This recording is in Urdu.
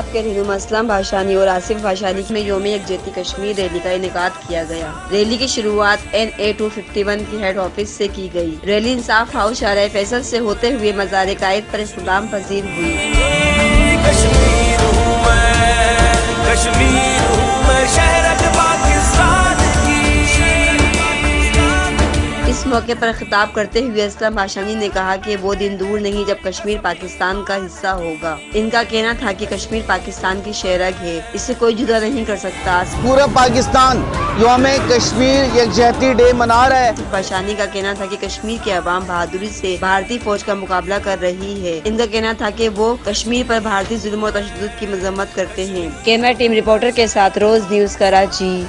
انصاف کے رہنما اسلم بھاشانی اور آصف بھاشانی میں یوم یکجہتی کشمیر ریلی کا انعقاد کیا گیا۔ ریلی کی شروعات NA 251 کی ہیڈ آفس سے کی گئی۔ ریلی انصاف ہاؤس شارع فیصل سے ہوتے ہوئے مزار قائد پر اختتام پذیر ہوئی۔ اس موقع پر خطاب کرتے ہوئے اسلم بھاشانی نے کہا کہ وہ دن دور نہیں جب کشمیر پاکستان کا حصہ ہوگا۔ ان کا کہنا تھا کہ کشمیر پاکستان کی شہرگ ہے، اسے کوئی جدا نہیں کر سکتا۔ پورا پاکستان یوم کشمیر یکجہتی ڈے منا رہا ہے۔ بھاشانی کا کہنا تھا کہ کشمیر کے عوام بہادری سے بھارتی فوج کا مقابلہ کر رہی ہے۔ ان کا کہنا تھا کہ وہ کشمیر پر بھارتی ظلم و تشدد کی مذمت کرتے ہیں۔ کیمرہ ٹیم رپورٹر کے ساتھ روز نیوز کراچی۔